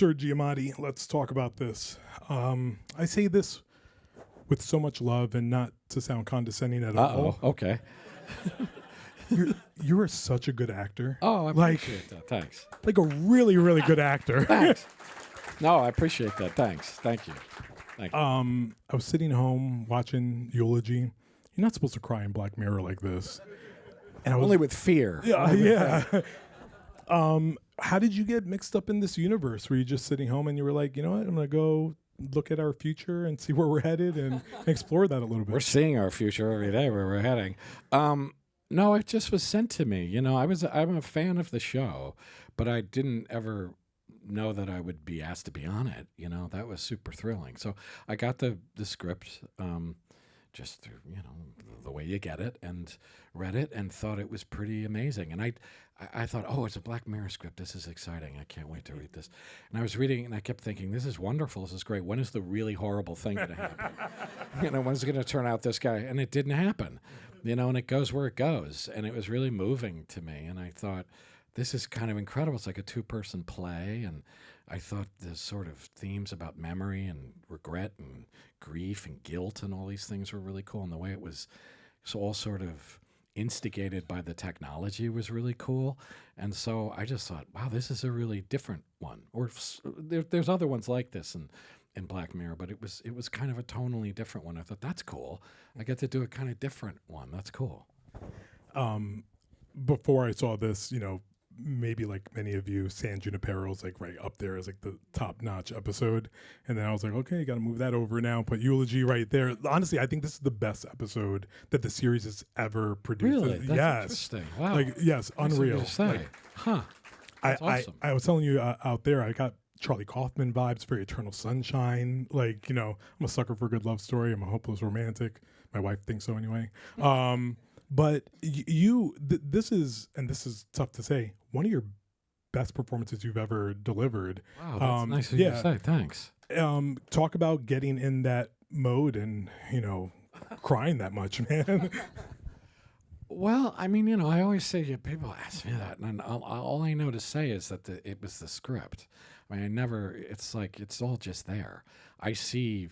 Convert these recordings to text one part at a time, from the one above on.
Sir Giamatti, let's talk about this. I say this with so much love and not to sound condescending at all. Okay. You are such a good actor. Oh, I appreciate that. Thanks. Like a really, really good actor. Thanks. No, I appreciate that. Thanks. Thank you. Thank you. I was sitting home watching Eulogy. You're not supposed to cry in Black Mirror like this. And I was Only with fear. yeah. How did you get mixed up in this universe? Were you just sitting home and you were like, you know what, I'm going to go look at our future and see where we're headed and explore that a little bit? We're seeing our future every day where we're heading. No, it just was sent to me. I'm a fan of the show, but I didn't ever know that I would be asked to be on it. That was super thrilling. So I got the script just through, the way you get it, and read it and thought it was pretty amazing. And I thought, oh, it's a Black Mirror script. This is exciting. I can't wait to read this. And I was reading, and I kept thinking, this is wonderful. This is great. When is the really horrible thing going to happen? When's it going to turn out this guy? And it didn't happen, and it goes where it goes. And it was really moving to me. And I thought, this is kind of incredible. It's like a two-person play. And I thought the sort of themes about memory and regret and grief and guilt and all these things were really cool. And the way it was all sort of instigated by the technology was really cool. And so I just thought, wow, this is a really different one. Or there's other ones like this in Black Mirror, but it was kind of a tonally different one. I thought, that's cool. I get to do a kind of different one. That's cool. Before I saw this, maybe like many of you, San Junipero's like right up there as like the top-notch episode. And then I was like, okay, you got to move that over now. Put Eulogy right there. Honestly, I think this is the best episode that the series has ever produced. Really? That's interesting. Wow. Yes, unreal. That's awesome. I was telling you out there, I got Charlie Kaufman vibes, very Eternal Sunshine. I'm a sucker for a good love story. I'm a hopeless romantic. My wife thinks so anyway. But this is tough to say, one of your best performances you've ever delivered. Wow, that's nice of you to say. Thanks. Talk about getting in that mode and, crying that much, man. Well, I always say, people ask me that, and all I know to say is that it was the script. It's like, it's all just there. I see,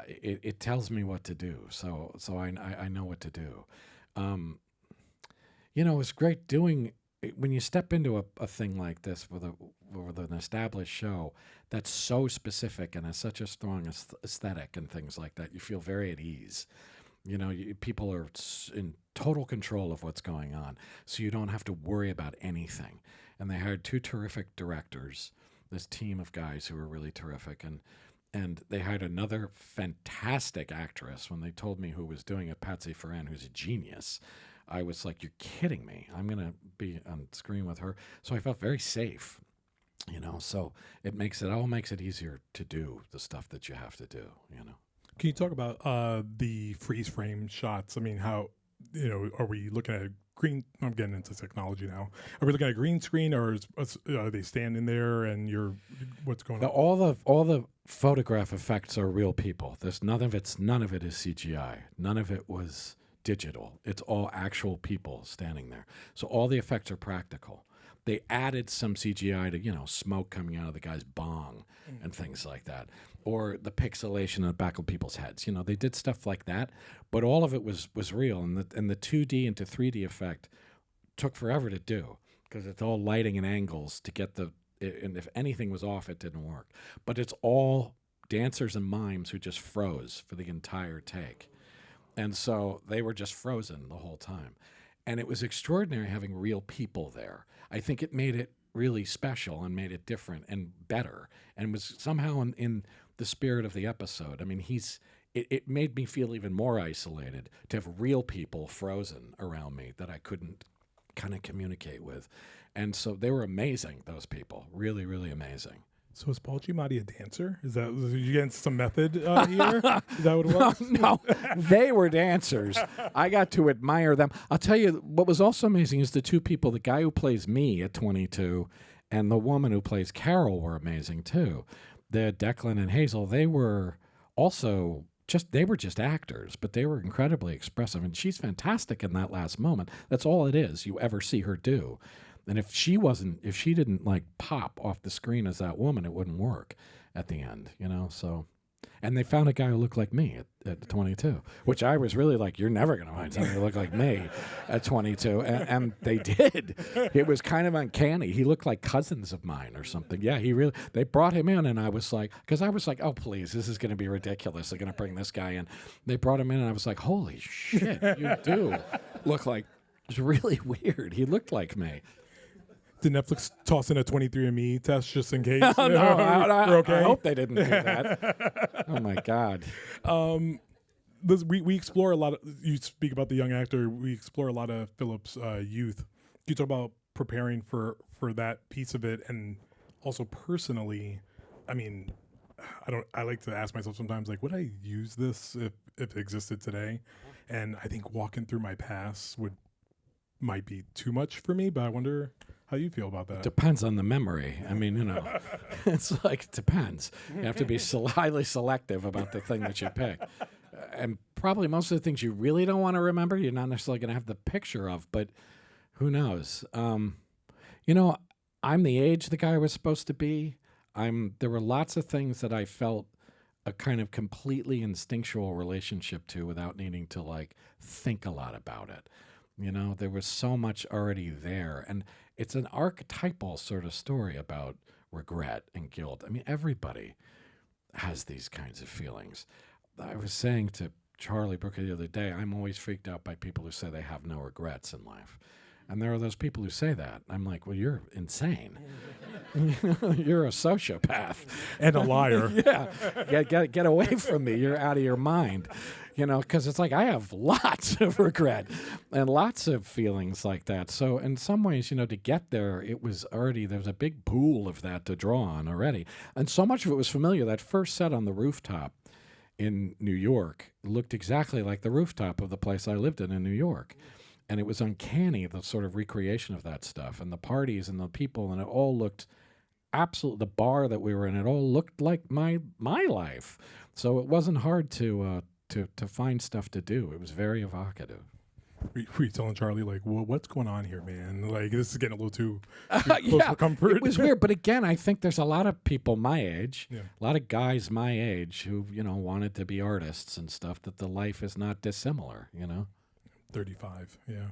it tells me what to do, so I know what to do. It's great doing when you step into a thing like this with an established show that's so specific and has such a strong aesthetic and things like that. You feel very at ease. People are in total control of what's going on, so you don't have to worry about anything. And they hired two terrific directors, this team of guys who were really terrific, and they hired another fantastic actress. When they told me who was doing it, Patsy Ferran, who's a genius, I was like, you're kidding me. I'm going to be on screen with her. So I felt very safe, so it all makes it easier to do the stuff that you have to do, Can you talk about the freeze frame shots? How, are we looking at a green? I'm getting into technology now. Are we looking at a green screen, or are they standing there and what's going on? All the photograph effects are real people. None of it is CGI. None of it was digital. It's all actual people standing there. So all the effects are practical. They added some CGI to, smoke coming out of the guy's bong and things like that, or the pixelation in the back of people's heads. They did stuff like that, but all of it was real. And the 2D into 3D effect took forever to do because it's all lighting and angles to get and if anything was off, it didn't work. But it's all dancers and mimes who just froze for the entire take. And so they were just frozen the whole time. And it was extraordinary having real people there. I think it made it really special and made it different and better, and was somehow in the spirit of the episode. It made me feel even more isolated to have real people frozen around me that I couldn't kind of communicate with. And so they were amazing, those people. Really, really amazing. So is Paul Giamatti a dancer? Did you get into some method here? Is that what it was? No, they were dancers. I got to admire them. I'll tell you, what was also amazing is the two people, the guy who plays me at 22 and the woman who plays Carol were amazing too. Declan and Hazel, they were also just actors, but they were incredibly expressive. And she's fantastic in that last moment. That's all it is you ever see her do. And if she didn't like pop off the screen as that woman, it wouldn't work at the end, you know? So, and they found a guy who looked like me at 22, which I was really like, you're never going to find somebody who looked like me at 22. And they did. It was kind of uncanny. He looked like cousins of mine or something. Yeah, they brought him in, and I was like, oh, please, this is going to be ridiculous. They're going to bring this guy in. They brought him in, and I was like, holy shit, you do look like, it's really weird. He looked like me. Did Netflix toss in a 23andMe test just in case? No, We're okay? I hope they didn't do that. Oh, my God. We explore a lot of, you speak about the young actor, we explore a lot of Philip's youth. Can you talk about preparing for that piece of it? And also personally, I mean, I like to ask myself sometimes, like, would I use this if it existed today? And I think walking through my past might be too much for me, but I wonder how you feel about that. Depends on the memory. I mean, you know, it's like, it depends. You have to be highly selective about the thing that you pick. And probably most of the things you really don't want to remember, you're not necessarily going to have the picture of, but who knows? You know, I'm the age the guy was supposed to be. There were lots of things that I felt a kind of completely instinctual relationship to without needing to like think a lot about it. You know, there was so much already there. And it's an archetypal sort of story about regret and guilt. I mean, everybody has these kinds of feelings. I was saying to Charlie Brooker the other day, I'm always freaked out by people who say they have no regrets in life. And there are those people who say that. I'm like, well, you're insane. You're a sociopath. And a liar. Yeah. Get away from me. You're out of your mind. You know, because it's like I have lots of regret and lots of feelings like that. So in some ways, you know, to get there, there was a big pool of that to draw on already. And so much of it was familiar. That first set on the rooftop in New York looked exactly like the rooftop of the place I lived in New York. And it was uncanny, the sort of recreation of that stuff and the parties and the people, and it all looked absolutely, the bar that we were in, it all looked like my life. So it wasn't hard to find stuff to do. It was very evocative. Were you telling Charlie, like, well, what's going on here, man? Like, this is getting a little too close for comfort. It was weird. But again, I think there's a lot of people my age, a lot of guys my age who, you know, wanted to be artists and stuff, that the life is not dissimilar, you know? 35, yeah.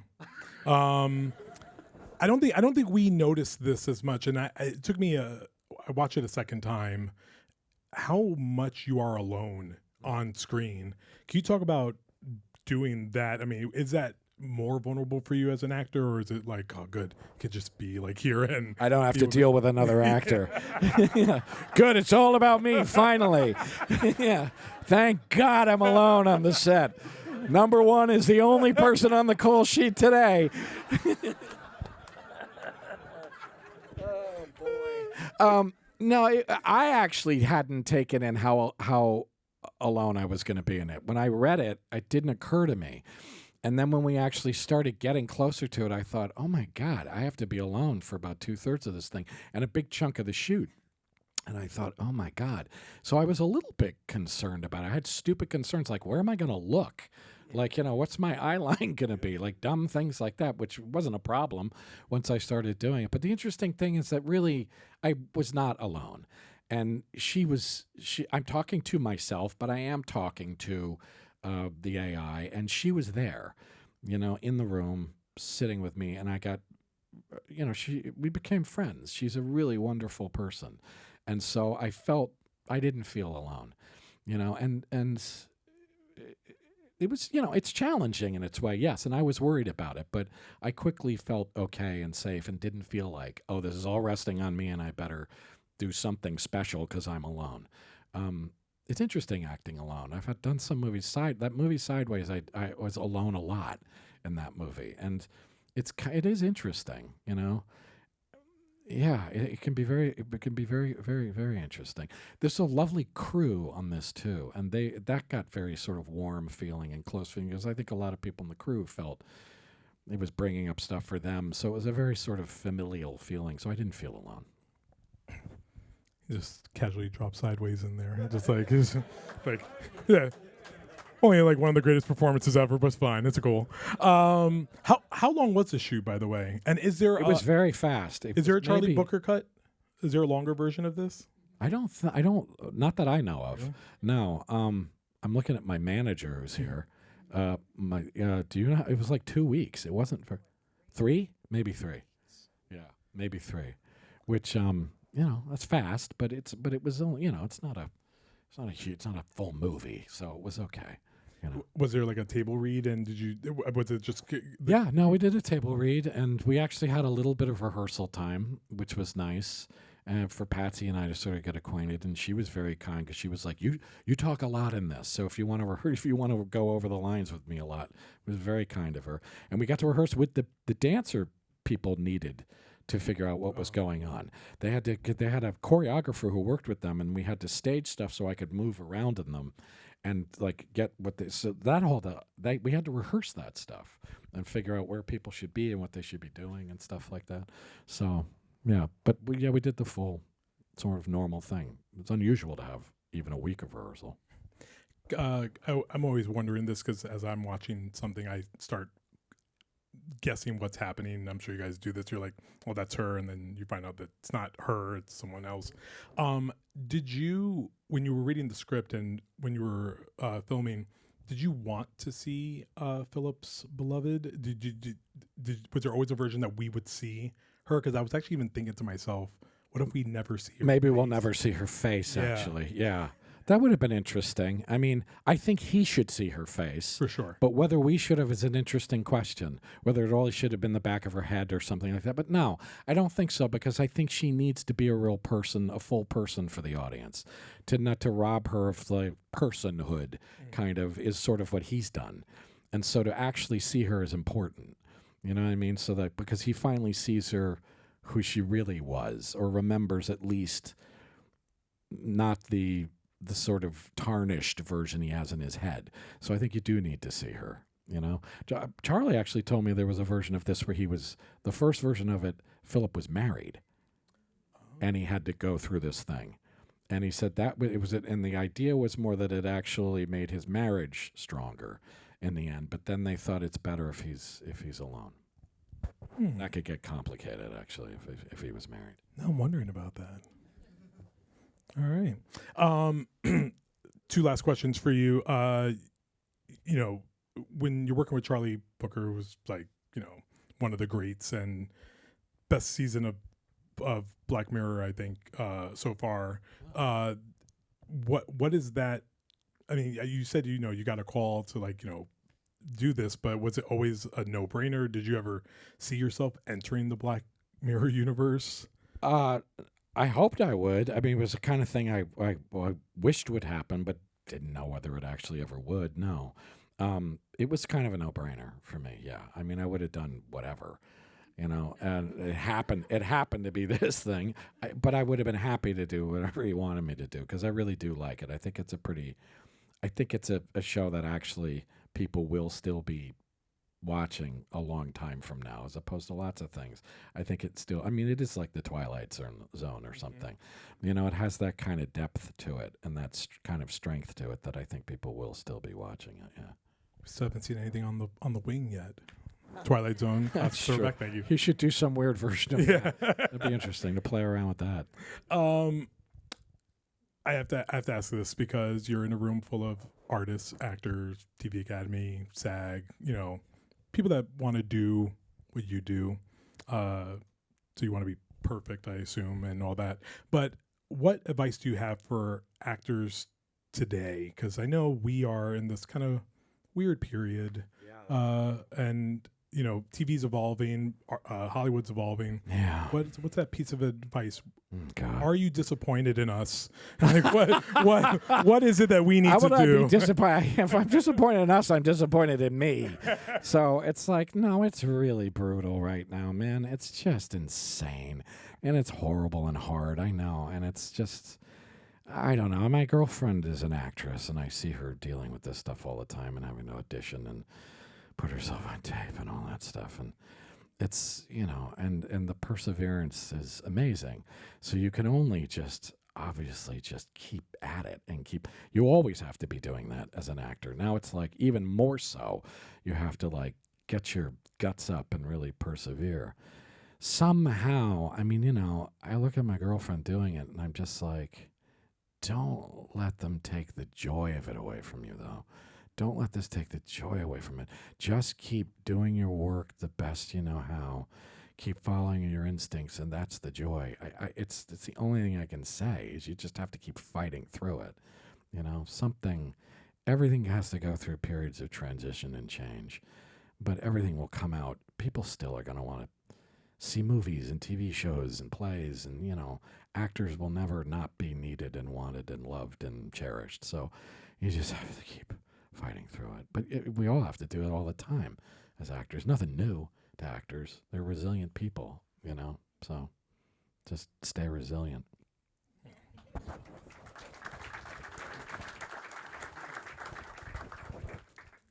I don't think we noticed this as much, and it took me I watched it a second time, how much you are alone on screen. Can you talk about doing that? I mean, is that more vulnerable for you as an actor, or is it like, oh, good, I could just be like here and I don't have to deal with another actor? Yeah. Good, it's all about me, finally. Yeah. Thank God I'm alone on the set. Number one is the only person on the call sheet today. Oh, boy. No, I actually hadn't taken in how alone I was going to be in it. When I read it, it didn't occur to me. And then when we actually started getting closer to it, I thought, oh, my God, I have to be alone for about 2/3 of this thing and a big chunk of the shoot. And I thought, oh, my God. So I was a little bit concerned about it. I had stupid concerns like, where am I going to look? Like, you know, what's my eye line going to be? Like dumb things like that, which wasn't a problem once I started doing it. But the interesting thing is that really I was not alone. And I'm talking to myself, but I am talking to the AI. And she was there, you know, in the room, sitting with me. And I got, you know, we became friends. She's a really wonderful person. And so I didn't feel alone, you know, and it was, you know, it's challenging in its way, yes, and I was worried about it, but I quickly felt okay and safe and didn't feel like, oh, this is all resting on me and I better do something special because I'm alone. It's interesting acting alone. I've done some movies. That movie Sideways, I was alone a lot in that movie, and it is interesting, you know. Yeah, it can be very, very, very interesting. There's a lovely crew on this too, and that got very sort of warm feeling and close feeling, because I think a lot of people in the crew felt it was bringing up stuff for them. So it was a very sort of familial feeling. So I didn't feel alone. Just casually drop Sideways in there, just like, yeah. Only like one of the greatest performances ever, but it's fine. It's cool. How long was the shoot, by the way? And is there It was very fast. is there a Charlie Booker cut? Is there a longer version of this? I don't. Not that I know of. No. I'm looking at my manager who's here. Do you know? It was like 2 weeks. It wasn't for 3, maybe 3. Yeah, maybe 3. Which that's fast, but it was only it's not a full movie, so it was okay. Was there like a table read, and was it just? Yeah, no, we did a table read, and we actually had a little bit of rehearsal time, which was nice. For Patsy and I to sort of get acquainted, and she was very kind because she was like, "You talk a lot in this, so if you want to go over the lines with me a lot," it was very kind of her. And we got to rehearse with the dancer people needed to figure out what was going on. They had a choreographer who worked with them, and we had to stage stuff so I could move around in them, and like get what they. So that we had to rehearse that stuff and figure out where people should be and what they should be doing and stuff like that. So. Yeah, but we did the full sort of normal thing. It's unusual to have even a week of rehearsal. I'm always wondering this because as I'm watching something, I start guessing what's happening. I'm sure you guys do this. You're like, well, that's her. And then you find out that it's not her, it's someone else. Did you, when you were reading the script and when you were filming, did you want to see Philip's beloved? Was there always a version that we would see her? Because I was actually even thinking to myself, what if we never see her Maybe face? we'll never see her face, actually. Yeah. That would have been interesting. I mean, I think he should see her face. For sure. But whether we should have is an interesting question. Whether it always should have been the back of her head or something like that. But no, I don't think so, because I think she needs to be a real person, a full person for the audience. Not to rob her of the personhood, kind of, is sort of what he's done. And so to actually see her is important. You know what I mean? So that because he finally sees her who she really was, or remembers at least not the sort of tarnished version he has in his head. So I think you do need to see her, Charlie actually told me there was a version of this where the first version of it, Philip was married, and he had to go through this thing. And he said that it was, and the idea was more that it actually made his marriage stronger in the end. But then they thought it's better if he's alone. That could get complicated, actually, if he was married. Now I'm wondering about that. All right. 2 last questions for you. When you're working with Charlie Booker, who was like, one of the greats and best season of Black Mirror, I think, so far. What is that? I mean, you said, you got a call to do this, but was it always a no-brainer? Did you ever see yourself entering the Black Mirror universe? I hoped I would. I mean, it was the kind of thing I wished would happen, but didn't know whether it actually ever would. No. It was kind of a no-brainer for me, yeah. I mean, I would have done whatever, and it happened to be this thing, but I would have been happy to do whatever he wanted me to do, because I really do like it. I think it's a show that actually people will still be watching a long time from now, as opposed to lots of things. I think it's still, it is like the Twilight Zone or something. It has that kind of depth to it and that kind of strength to it that I think people will still be watching it. Yeah. We still haven't seen anything on the wing yet. Twilight Zone. That's true. Throwback, thank you. He should do some weird version of that. That'd be interesting to play around with that. I have to ask this because you're in a room full of artists, actors, TV Academy, SAG, people that want to do what you do. So you want to be perfect, I assume, and all that. But what advice do you have for actors today? Because I know we are in this kind of weird period. And TV's evolving, Hollywood's evolving. Yeah. What's that piece of advice? God. Are you disappointed in us? Like what is it that we need to do? Be disappointed? If I'm disappointed in us, I'm disappointed in me. So it's like, no, it's really brutal right now, man. It's just insane, and it's horrible and hard. I know, and it's just, I don't know. My girlfriend is an actress, and I see her dealing with this stuff all the time and having to audition and put herself on tape and all that stuff. And it's, and the perseverance is amazing. So you can only just, obviously just keep at it and you always have to be doing that as an actor. Now it's like even more so, you have to like get your guts up and really persevere. Somehow, I mean, I look at my girlfriend doing it and I'm just like, don't let them take the joy of it away from you, though. Don't let this take the joy away from it. Just keep doing your work the best you know how. Keep following your instincts, and that's the joy. It's the only thing I can say is you just have to keep fighting through it. Everything has to go through periods of transition and change, but everything will come out. People still are going to want to see movies and TV shows and plays, and, actors will never not be needed and wanted and loved and cherished. So you just have to keep fighting through it. But we all have to do it all the time as actors. Nothing new to actors. They're resilient people, so just stay resilient.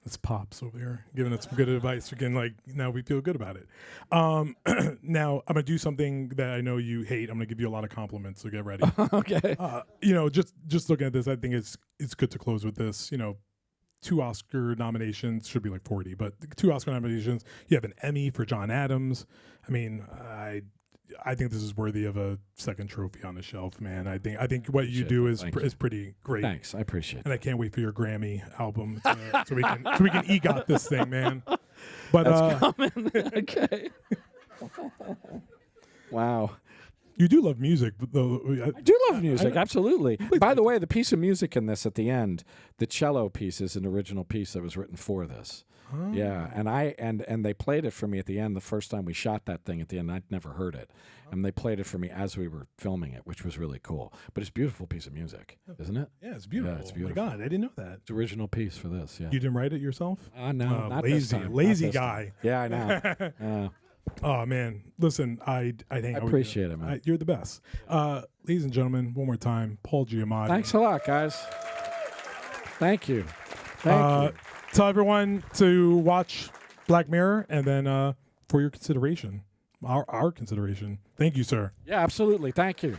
It's Pops over here giving us some good advice. Again, now we feel good about it. Now I'm gonna do something that I know you hate. I'm gonna give you a lot of compliments, so get ready. Okay. Just looking at this, I think it's good to close with this. 2 Oscar nominations, should be like 40, but 2 Oscar nominations. You have an Emmy for John Adams. I mean, I think this is worthy of a second trophy on the shelf, man. I think what you do is pretty great. Thanks, I appreciate it. And I can't wait for your Grammy album so we can EGOT this thing, man. But that's coming. Okay. Wow. You do love music, though. I do love music, absolutely. By the way, the piece of music in this at the end, the cello piece, is an original piece that was written for this. Oh. Yeah, and they played it for me at the end the first time we shot that thing at the end. I'd never heard it. And they played it for me as we were filming it, which was really cool. But it's a beautiful piece of music, isn't it? Yeah, it's beautiful. Yeah, it's beautiful. Oh my God, I didn't know that. It's an original piece for this, yeah. You didn't write it yourself? No, not this time. Lazy guy. Yeah, I know. Oh man, listen, I appreciate it, man. You're the best. Ladies and gentlemen, one more time, Paul Giamatti. Thanks a lot, guys. Thank you. Thank you. Tell everyone to watch Black Mirror, and then for your consideration, our consideration. Thank you, sir. Yeah, absolutely. Thank you.